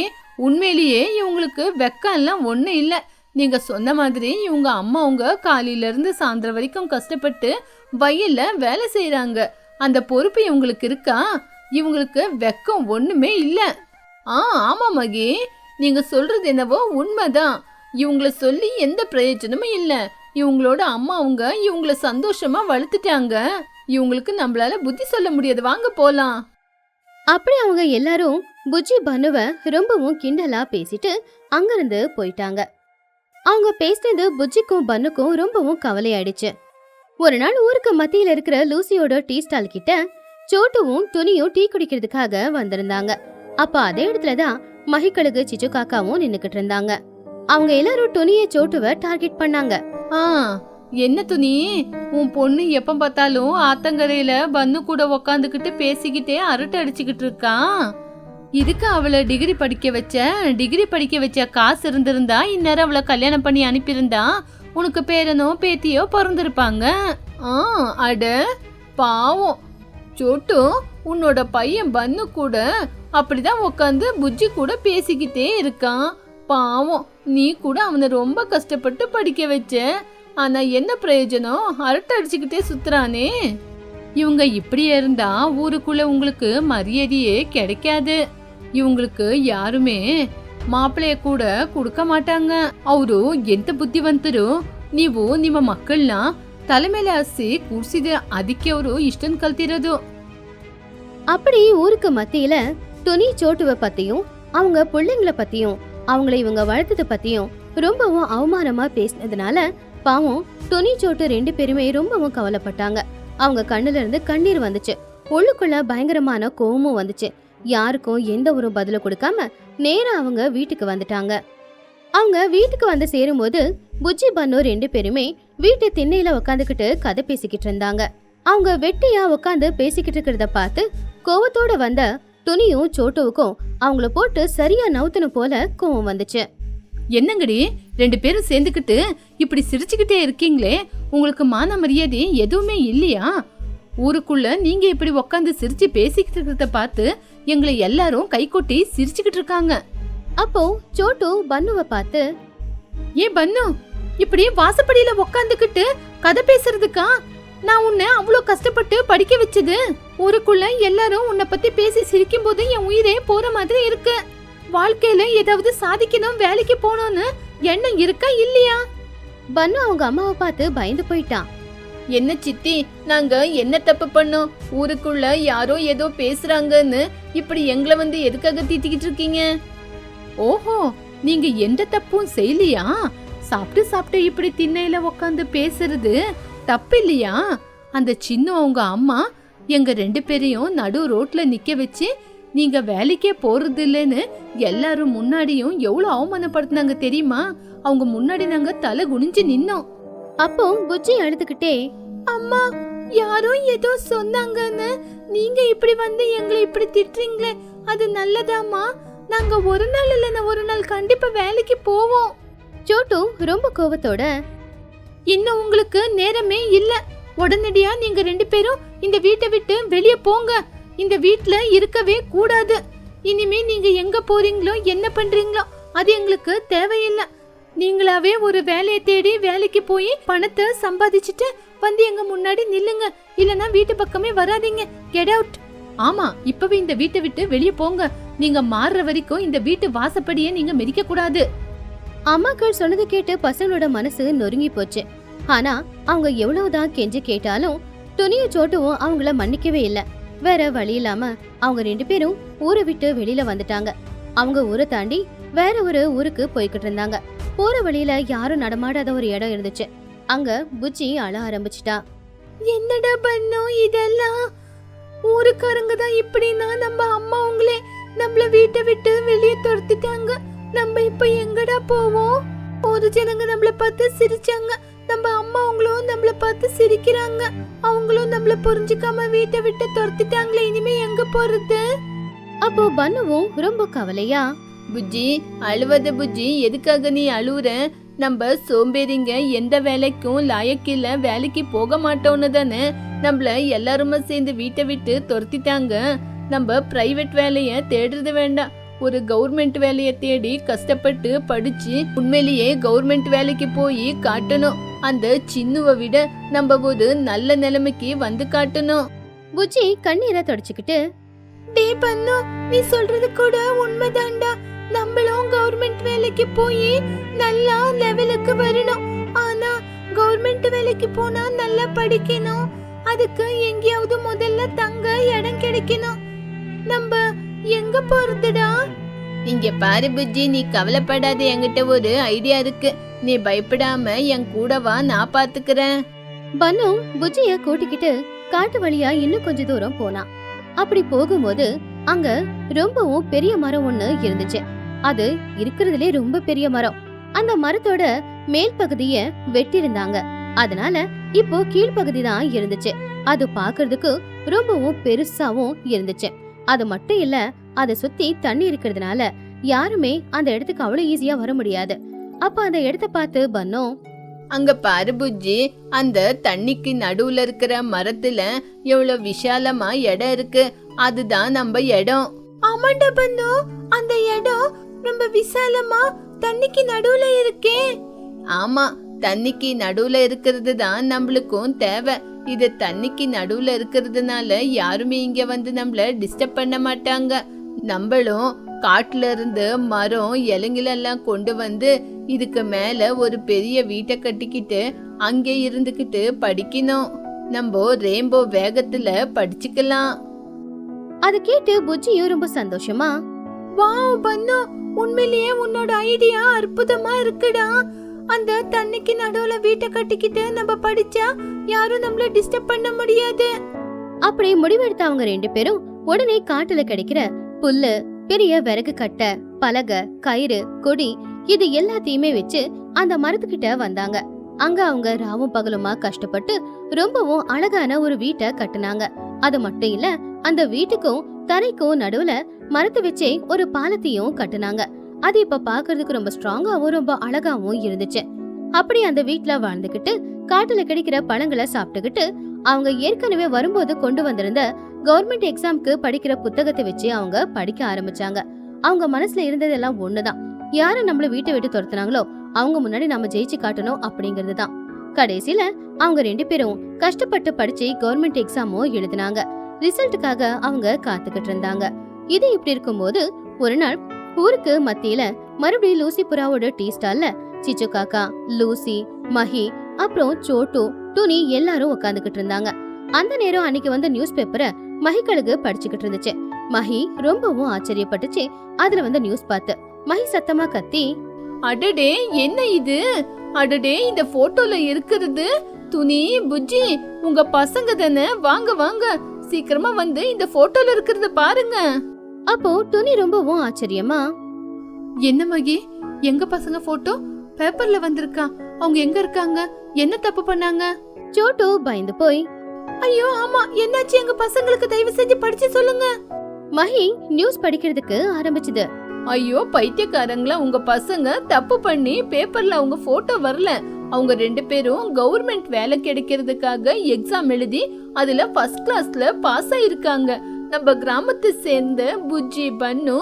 உண்மையிலேயே இவங்களுக்கு வெக்கம் எல்லாம் ஒண்ணு இல்ல. நீங்க சொன்ன மாதிரி இவங்க அம்மா காலையில இருந்து சாயந்தரம் வரைக்கும் கஷ்டப்பட்டு வயல்ல வேலை செய்யறாங்க. அந்த பொறுப்பு இவங்களுக்கு இருக்கா? இவங்களுக்கு வெக்கம் ஒண்ணுமே இல்ல. ஆமா மகி, நீங்க சொல்றது என்னவோ உண்மைதான். இவங்கள சொல்லி எந்த பிரயோஜனமும் இல்ல. இவங்களோட அம்மா அவங்க இவங்கள சந்தோஷமா வளர்த்துட்டாங்க. இவங்களுக்கு நம்மளால புத்தி சொல்ல முடியாது. வாங்க போலாம். அப்படி அவங்க எல்லாரும் புஜ்ஜி பன்னுவ ரொம்பவும் கிண்டலா பேசிட்டு அங்கிருந்து போயிட்டாங்க. அவங்க பேசினது புஜ்ஜிக்கும் பன்னுக்கும் ரொம்பவும் கவலையாயிடுச்சு. ஒரு நாள் ஊருக்கு மத்தியில இருக்கிற லூசியோட டீ ஸ்டால் கிட்ட சோட்டுவும் துணியும் டீ குடிக்கிறதுக்காக வந்திருந்தாங்க. அப்ப அதே இடத்துலதான் மகிக்கழுகு சிச்சு காக்காவும் நின்னுக்கிட்டு இருந்தாங்க. அவங்க எல்லாரும் துணியை சோட்டுவ டார்கெட் பண்ணாங்க. என்ன துணி, உன் பொண்ணு எப்ப பார்த்தாலும் ஆத்தங்கரையில பன்னு கூட உக்காந்துக்கிட்டு பேசிக்கிட்டே அரட்டை அடிச்சுக்கிட்டு இருக்கா. இதுக்கு அவளை டிகிரி படிக்க வச்ச காசு இருந்திருந்தா இந்நேரம் அவளை கல்யாணம் பண்ணி அனுப்பியிருந்தா உனக்கு பேரனோ பேத்தியோ பிறந்திருப்பாங்க. அட பாவம் சோட்டு, உன்னோட பையன் பன்னு கூட அப்படிதான் உக்காந்து புஜ்ஜி கூட பேசிக்கிட்டே இருக்கான். பாவம், நீ கூட அவனை ரொம்ப கஷ்டப்பட்டு படிக்க வச்ச. ஆனா என்ன பிரயோஜனம்? அரட்டை அடிச்சுக்கிட்டே சுத்துறானே. இவங்க இப்படியே இருந்தா ஊருக்குள்ள உங்களுக்கு மரியாதையே கிடைக்காது. இவங்களுக்கு யாருமே மாப்பிளைய கூட கொடுக்க மாட்டாங்க. ಅವರು ಎಂತ ಬುದ್ಧಿವಂತರು. ನೀವು ನಿಮ್ಮ ಮಕ್ಕಳನ್ನ ತಲೆ ಮೇಲೆ ಹಸಿ ಕೂರ್ಸಿದ್ರೆ ಅದಕ್ಕೆ ಅವರು ಇಷ್ಟನ್ ಕಲ್ತಿರೋದು. அப்படி ஊருக்கு மத்தியில துணி சோட்டுவ பத்தியும் அவங்க பிள்ளைங்கள பத்தியும் அவங்கள இவங்க வளர்த்தத பத்தியும் ரொம்பவும் அவமானமா பேசினதுனால பாவம் துணி சோட்டு 2 பேருமே ரொம்பவும் கவலைப்பட்டாங்க. அவங்க கண்ணுல இருந்து கண்ணீர் வந்துச்சு. உள்ளுக்குள்ள பயங்கரமான கோவமும் வந்துச்சு. யாருக்கும் எந்த ஒரு பதில கொடுக்காம நேரா அவங்க வீட்டுக்கு வந்துட்டாங்க. அவங்க வீட்டுக்கு வந்து சேரும்போது புஜ்ஜி பன்னு 2 பேருமே வீட்டு திண்ணையில உக்காந்துக்கிட்டு கதை பேசிக்கிட்டு இருந்தாங்க. அவங்க வெட்டியா உக்காந்து பேசிக்கிட்டு இருக்கிறத பார்த்து கோவத்தோட வந்த துணியும் சோட்டுவுக்கும் அவங்கள போட்டு சரியா நவுத்துன போல கோவம் வந்துச்சு. என்னங்கடி 2 பேரும் சேர்ந்துக்கிட்டு இப்படி சிரிச்சுக்கிட்டே இருக்கீங்களே, உங்களுக்கு மான மரியாதை எதுவுமே இல்லையா? ஊருக்குள்ள நீங்க இப்படி உக்காந்து சிரிச்சு பேசிக்கிட்டு இருக்கிறத பார்த்து எங்களை எல்லாரும் கை கொட்டி சிரிச்சுக்கிட்டு இருக்காங்க. அப்போ சோட்டு பன்னுவ பார்த்து, ஏன் பன்னு, இப்படி வாசப்படியில உக்காந்துக்கிட்டு கதை பேசுறதுக்கா நான் உன்னை அவ்வளோ கஷ்டப்பட்டு படிக்க வச்சது? ஊருக்குள்ள எல்லாரும் உன்னை பத்தி பேசி சிரிக்கும் போது என் உயிரே போற மாதிரி இருக்கு. வாழ்க்கையில ஏதாவது சாதிக்கணும், வேலைக்கு போகணும்னு எண்ணம் இருக்கா இல்லையா? பன்னு அவங்க அம்மாவை பார்த்து பயந்து போயிட்டான். என்ன சித்தி, நாங்க என்ன தப்பு பண்ணோம்? ஊருக்குள்ள யாரோ ஏதோ பேசுறாங்கன்னு இப்படி எங்களை வந்து எதுக்காக தீத்திக்கிட்டு இருக்கீங்க? ஓஹோ, நீங்க எந்த தப்பும் செய்யலையா? சாப்பிட்டு இப்படி திண்ணையில உக்காந்து பேசுறது தப்பு இல்லையா? அந்த சின்ன அவங்க அம்மா எங்க 2 பேரையும் நடு ரோட்ல நிக்க வச்சு நீங்க வேலைக்கே போறது இல்லைன்னு எல்லாரும் முன்னாடியும் எவ்வளவு அவமானப்படுத்தினாங்க தெரியுமா? அவங்க முன்னாடி நாங்க தலை குனிஞ்சு நின்னோம். அப்போ புஜ்ஜி அழுதுகிட்டே, அம்மா யாரோ ஏதோ சொன்னாங்கன்னு நீங்க இப்படி வந்து எங்களை இப்படி திட்டுறீங்களே, அது நல்லதாமா? நாங்க ஒரு நாள் இல்லைன்னா ஒரு நாள் கண்டிப்பா வேலைக்கு போவோம். சோட்டு ரொம்ப கோவத்தோட, இன்னும் உங்களுக்கு நேரமே இல்ல. உடனடியா நீங்க 2 பேரும் இந்த வீட்டை விட்டு வெளியே போங்க. இந்த வீட்ல இருக்கவே கூடாது. இனிமே நீங்க எங்க போறீங்களோ என்ன பண்றீங்களோ அது எங்களுக்கு தேவையில்லை. நீங்களாவே ஒரு வேலையை தேடி வேலைக்கு போய் பணத்தை சம்பாதிச்சுட்டு வந்து எங்க முன்னாடி நில்லுங்க. இல்லனா வீட்டு பக்கமே வராதீங்க. Get out. ஆமா, இப்பவே இந்த வீட்டை விட்டு வெளியே போங்க. நீங்க மாறுற வரைக்கும் இந்த வீட்டு வாசப்படியே நீங்க மிதிக்க கூடாது. அம்மாக்கள் சொன்னது கேட்டு பசங்களோட மனசு நொறுங்கி போச்சு. ஆனா அவங்க எவ்வளவுதான் கெஞ்சி கேட்டாலும் துணிய சோட்டுவும் அவங்கள மன்னிக்கவே இல்ல. வேற வழி இல்லாம அவங்க 2 பேரும் ஊரை விட்டு வெளியில வந்துட்டாங்க. அவங்க ஊரை தாண்டி வேற ஒரு ஊருக்கு போய்கிட்டு இருந்தாங்க. போற வழியில யாரும் நடமாடாத ஒரு இடம் இருந்துச்சு. அங்க புஜ்ஜி அழ ஆரம்பிச்சிட்டா. என்னடா பண்ணோம் இதெல்லாம்? ஊருக்காரங்க தான் இப்படின்னா நம்ம அம்மா அவங்களே நம்மள வீட்டை விட்டு வெளியே துரத்திட்டாங்க. நம்ம இப்ப எங்கடா போவோம்? ஒரு ஜனங்க நம்மள பார்த்து சிரிச்சாங்க. நம்ம அம்மா அவங்களும் நம்மள பார்த்து சிரிக்கிறாங்க. அவங்களும் நம்மள புரிஞ்சுக்காம வீட்டை விட்டு துரத்திட்டாங்களே, இனிமே எங்க போறது? அப்போ பன்னுவும் ரொம்ப கவலையா, புஜ்ஜி அழுவத புஜ்ஜி, எதுக்காக நீ அழுவுற? நம்ம சோம்பேறிங்க எந்த வேலைக்கும் லாயக்கில்ல, வேலைக்கு போக மாட்டோம்னு தானே நம்மள எல்லாருமே சேர்ந்து வீட்டை விட்டு துரத்திட்டாங்க. நம்ம பிரைவேட் வேலைய தேடுறது வேண்டாம். ஒரு கவர்மெண்ட் வேலையை தேடி கஷ்டப்பட்டு படிச்சு உண்மையிலேயே கவர்மெண்ட் வேலைக்கு போய் காட்டணும். அந்த சின்னுவை விட நம்ம ஒரு நல்ல நிலைமைக்கு வந்து காட்டணும். புஜ்ஜி கண்ணீரை தொடச்சுக்கிட்டு, டே பண்ணு, நீ சொல்றது கூட உண்மைதான்டா. நம்மளும் கவர்மெண்ட் வேலைக்கு போய் நல்லா லெவலுக்கு வரணும். ஆனா கவர்மெண்ட் வேலைக்கு போனா நல்லா படிக்கணும். அதுக்கு எங்கேயாவது முதல்ல தங்க இடம் கிடைக்கணும். நம்ம எங்க போறதுடா? இங்க பாரு புஜ்ஜி, நீ கவலைப்படாத, என்கிட்ட ஒரு ஐடியா இருக்கு. நீ பயப்படாம என் கூட வா, நான் பாத்துக்கிறேன். பன்னு புஜ்ஜிய கூட்டிக்கிட்டு காட்டு வழியா இன்னும் கொஞ்ச தூரம் போனான். அப்படி போகும்போது அங்க ரொம்பவும் பெரிய மரம் ஒண்ணு இருந்துச்சு. அது இருக்கிறதுலே ரொம்ப பெரிய மரம். அந்த மரத்தோட மேல் பகுதிய வெட்டிருந்தாங்க. அதனால இப்போ கீழ்பகுதி தான் இருந்துச்சு. அது பாக்குறதுக்கு ரொம்பவும் பெருசாவும் இருந்துச்சு. அது மட்டும் இல்ல, அதை சுத்தி தண்ணி இருக்கிறதுனால யாருமே அந்த இடத்துக்கு அவ்வளவு ஈஸியா வர முடியாது. அப்ப அந்த இடத்த பார்த்து பன்னு, அங்க பாரு புஜ்ஜி, அந்த தண்ணிக்கு நடுவுல இருக்கிற மரத்துல எவ்வளவு விசாலமா இடம் இருக்கு. அதுதான் நம்ம இடம். ஆமாண்டா பண்ணு, அந்த இடம் ரொம்ப விசாலமா தண்ணிக்கு நடுவுல இருக்கே. ஆமா, தண்ணிக்கு நடுவுல இருக்கிறது தான் நம்மளுக்கும் தேவை. இது தண்ணிக்கு நடுவுல இருக்கிறதுனால யாருமே இங்க வந்து நம்மள டிஸ்டர்ப் பண்ண மாட்டாங்க. நம்மளும் காட்டுல இருந்து மரம் இலைங்களெல்லாம் கொண்டு வந்து இதுக்கு மேல ஒரு பெரிய வீட்டை கட்டிக்கிட்டு அங்கே இருந்துகிட்டு படிக்கணும். நம்ம ரெயின்போ வேகத்துல படிச்சுக்கலாம். அதை கேட்டு புஜ்ஜியும் ரொம்ப சந்தோஷமா, வாவ் பண்ணு, உண்மையிலேயே உன்னோட ஐடியா அற்புதமா இருக்குடா. அந்த தண்ணிக்கு நடுவுல வீட்டை கட்டிக்கிட்டு நம்ம படிச்சா யாரும் நம்மள டிஸ்டர்ப் பண்ண முடியாது. அப்படி முடிவெடுத்த அவங்க 2 பேரும் உடனே காட்டுல கிடைக்கிற புல்லு, பெரிய விறகு கட்டை, பலகை, கயிறு, கொடி இது எல்லாத்தையுமே வச்சு அந்த மரத்துக்கிட்ட வந்தாங்க. அங்க அவங்க ராவும் பகலுமா கஷ்டப்பட்டு ரொம்பவும் அழகான ஒரு வீட்டை கட்டுனாங்க. அது மட்டும் இல்ல, அந்த வீட்டுக்கும் தரைக்கும் நடுவுல மரத்தை வச்சே ஒரு பாலத்தையும் கட்டுனாங்க. அது இப்ப பாக்குறதுக்கு ரொம்ப ஸ்ட்ராங்காவும் ரொம்ப அழகாவும் இருந்துச்சு. அப்படி அந்த வீட்டுல வாழ்ந்துகிட்டு காட்டுல கிடைக்கிற பழங்களை சாப்பிட்டுக்கிட்டு அவங்க ஏற்கனவே வரும்போது கொண்டு வந்திருந்த கவர்மெண்ட் எக்ஸாம்க்கு படிக்கிற புத்தகத்தை வச்சு அவங்க படிக்க ஆரம்பிச்சாங்க. அவங்க மனசுல இருந்ததெல்லாம் ஒண்ணுதான், யாரு நம்மள வீட்டை விட்டு துரத்துனாங்களோ அவங்க முன்னாடி நம்ம ஜெயிச்சு காட்டணும் அப்படிங்கிறது தான். கடைசியில அவங்க 2 பேரும் கஷ்டப்பட்டு படிச்சு கவர்மெண்ட் எக்ஸாமும் எழுதினாங்க. ரிசல்ட்டுக்காக அவங்க காத்துக்கிட்டு இருந்தாங்க. இது இப்படி இருக்கும்போது ஒரு நாள் ஊருக்கு மத்தியில மறுபடியும் லூசி புறாவோட டீ ஸ்டால்ல சிச்சு காக்கா, லூசி, மஹி, அப்புறம் சோட்டு, துணி எல்லாரும் உட்காந்துக்கிட்டு இருந்தாங்க. அந்த நேரம் அன்னைக்கு வந்த நியூஸ் பேப்பரை மஹிகளுக்கு படிச்சுக்கிட்டு இருந்துச்சு. மஹி ரொம்பவும் ஆச்சரியப்பட்டுச்சு. அதுல வந்த நியூஸ் பார்த்து மஹி சத்தமா கத்தி, அடடே, என்ன இது? அடடே, இந்த போட்டோல இருக்கிறது துணி, புஜ்ஜி உங்க பசங்க தானே? வாங்க வாங்க, சீக்கிரமா வந்து இந்த போட்டோல இருக்கிறத பாருங்க. அப்போ துணி ரொம்பவும் ஆச்சரியமா, என்ன மகி, எங்க பசங்க போட்டோ பேப்பர்ல வந்திருக்கா? அவங்க எங்க இருக்காங்க? என்ன தப்பு பண்ணாங்க? சோட்டு பயந்து போய், ஐயோ ஆமா, என்னாச்சு? எங்க பசங்களுக்கு தயவு செஞ்சு படிச்சு சொல்லுங்க. மஹி நியூஸ் படிக்கிறதுக்கு ஆரம்பிச்சது. ஐயோ பைத்தியக்காரங்களா, உங்க பசங்க தப்பு பண்ணி பேப்பர்ல அவங்க போட்டோ வரல. அவங்க 2 பேரும் கவர்மெண்ட் வேலை கிடைக்கிறதுக்காக எக்ஸாம் எழுதி அதுல ஃபர்ஸ்ட் கிளாஸ்ல பாஸ் ஆயிருக்காங்க. நம்ம கிராமத்தை சேர்ந்த புஜ்ஜி, பன்னு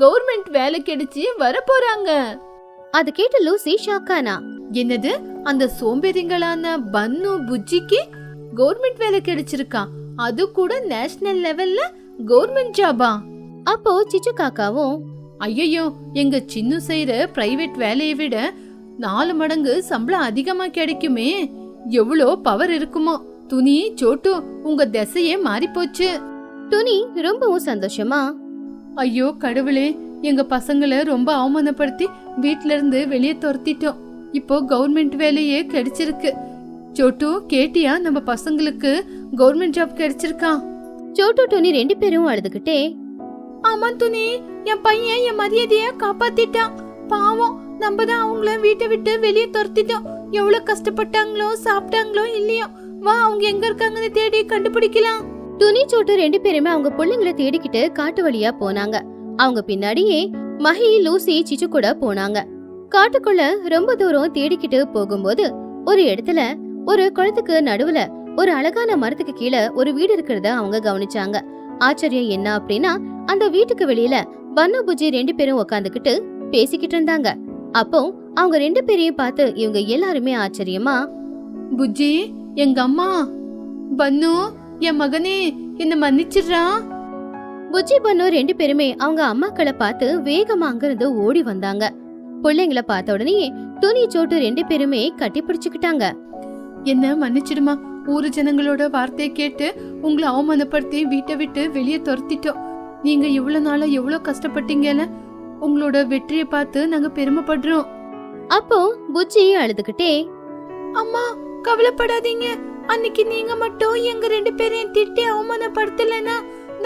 கவர்மெண்ட் வேலை கிடைச்சி வர போறாங்க. அது கேட்டு லூசி ஷாக்கானா. என்னது? அந்த சோம்பேறிங்களான பன்னு, புஜ்ஜிக்கு கவர்மெண்ட் வேலை கிடைச்சிருக்கா? அது கூட நேஷனல் லெவல்ல கவர்மெண்ட் ஜாபா? அப்போ சிச்சு காக்காவும், ஐயோ, எங்க சின்ன செய்யற பிரைவேட் வேலையை விட 4 மடங்கு சம்பளம் அதிகமா கிடைக்குமே, எவ்வளோ பவர் இருக்குமோ. துணி, சோட்டு உங்க திசையே மாறி போச்சு. துணி ரொம்பவும் சந்தோஷமா, ஐயோ கடவுளே, எங்க பசங்களை ரொம்ப அவமானப்படுத்தி வீட்ல இருந்து வெளியே துரத்திட்டோம். இப்போ கவர்மெண்ட் வேலையே கிடைச்சிருக்கு. சோட்டு, கேட்டியா? நம்ம பசங்களுக்கு கவர்மெண்ட் ஜாப் கிடைச்சிருக்கா. சோட்டு துணி 2 பேரும் அழுதுகிட்டே, ஆமா துணி, என் பையன் என் மரியாதைய காப்பாத்திட்டான். பாவம், நம்ம தான் அவங்கள வீட்டை விட்டு வெளியே துரத்திட்டோம். எவ்வளவு கஷ்டப்பட்டாங்களோ, சாப்பிட்டாங்களோ இல்லையோ, வா அவங்க எங்க இருக்காங்கன்னு தேடி கண்டுபிடிக்கலாம். துணி சோட்டு 2 பேருமே அவங்க பிள்ளைங்களை தேடிக்கிட்டு காட்டு வழியா போனாங்க. அவங்க பின்னாடியே மஹி, லூசி, சிச்சு கூட போனாங்க. காட்டுக்குள்ள ரொம்ப தூரம் தேடிக்கிட்டு போகும்போது ஒரு இடத்துல ஒரு குளத்துக்கு நடுவுல ஒரு அழகான மரத்துக்கு கீழே ஒரு வீடு இருக்கிறத அவங்க கவனிச்சாங்க. ஆச்சரியம் என்ன அப்படின்னா, அந்த வீட்டுக்கு வெளியில பன்னு, புஜ்ஜி 2 பேரும் உட்காந்துக்கிட்டு பேசிக்கிட்டு இருந்தாங்க. அப்போ அவங்க 2 பேரையும் பார்த்து இவங்க எல்லாருமே ஆச்சரியமா, புஜ்ஜி, எங்க அம்மா, பன்னு, என் மகனே, என்ன மன்னிச்சிடுறா. புஜ்ஜி பன்னு 2 பேருமே அவங்க அம்மாக்களை பார்த்து வேகமா அங்கிருந்து ஓடி வந்தாங்க. பிள்ளைங்களை பார்த்த உடனே துணி சோட்டு 2 பேருமே கட்டி பிடிச்சுக்கிட்டாங்க. என்ன மன்னிச்சிடுமா. ஊரு ஜனங்களோட வார்த்தையை கேட்டு உங்களை அவமானப்படுத்தி வீட்டை விட்டு வெளியே துரத்திட்டோம். நீங்க இவ்வளவு நாளா எவ்வளவு கஷ்டப்பட்டீங்கன்னு உங்களோட வெற்றியை பார்த்து நாங்க பெருமைப்படுறோம். அப்போ புஜ்ஜி அழுதுகிட்டே, அம்மா கவலைப்படாதீங்க. அன்னைக்கு நீங்க மட்டும் எங்க 2 பேரையும் திட்டி அவமானப்படுத்தலன்னா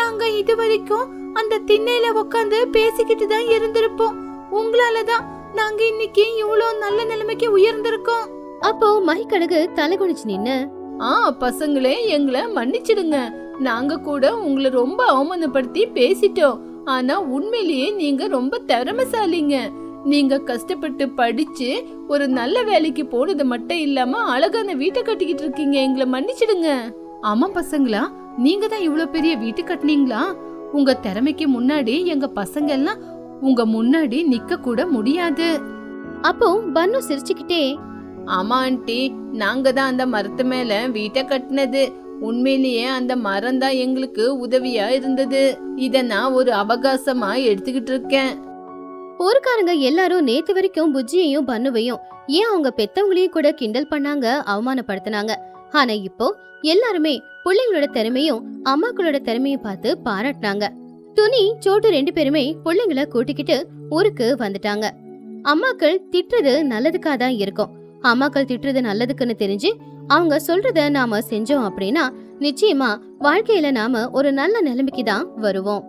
நாங்க இது வரைக்கும் அந்த திண்ணையில உட்காந்து பேசிக்கிட்டு தான் இருந்திருப்போம். உங்களாலதான் நாங்க இன்னைக்கு இவ்வளவு நல்ல நிலைமைக்கு உயர்ந்திருக்கோம். அப்போ மகிக்கழகு தலை குனிச்சு நின்னு, பசங்களே எங்களை மன்னிச்சிடுங்க. நாங்க கூட உங்களை ரொம்ப அவமானப்படுத்தி பேசிட்டோம். ஆனா உண்மையிலேயே நீங்க ரொம்ப திறமைசாலிங்க. நீங்க கஷ்டப்பட்டு படிச்சு ஒரு நல்ல வேலைக்கு போனது மட்டும் இல்லாம அழகான வீட்டை கட்டிக்கிட்டு இருக்கீங்க. எங்களை மன்னிச்சிடுங்க. ஆமா பசங்களா, நீங்க தான் இவ்வளவு பெரிய வீட்டு கட்டினீங்களா? உங்க திறமைக்கு முன்னாடி எங்க பசங்க எல்லாம் உங்க முன்னாடி நிக்க கூட முடியாது. அப்போ பன்னு சிரிச்சுக்கிட்டே, ஆமா ஆண்டி, நாங்க தான் அந்த மரத்து மேல வீட்டை கட்டினது. உண்மையிலேயே அந்த மரம் தான் எங்களுக்கு உதவியா இருந்தது. இத நான் ஒரு அவகாசமா எடுத்துக்கிட்டு இருக்கேன். ஊருக்காரங்க எல்லாரும் நேத்து வரைக்கும் புஜ்ஜியையும் பன்னுவையும் ஏன் அவங்க பெத்தவங்களையும் கூட கிண்டல் பண்ணாங்க, அவமானப்படுத்தினாங்க. ஆனா இப்போ எல்லாருமே பிள்ளைங்களோட திறமையும் அம்மாக்களோட திறமையும் பார்த்து பாராட்டினாங்க. துணி சோட்டு 2 பேருமே பிள்ளைங்களை கூட்டிக்கிட்டு ஊருக்கு வந்துட்டாங்க. அம்மாக்கள் திட்டுறது நல்லதுக்காக தான் இருக்கும். அம்மாக்கள் திட்டுறது நல்லதுக்குன்னு தெரிஞ்சு அவங்க சொல்றத நாம செஞ்சோம் அப்படின்னா நிச்சயமா வாழ்க்கையில நாம ஒரு நல்ல நிலைமைக்கு தான் வருவோம்.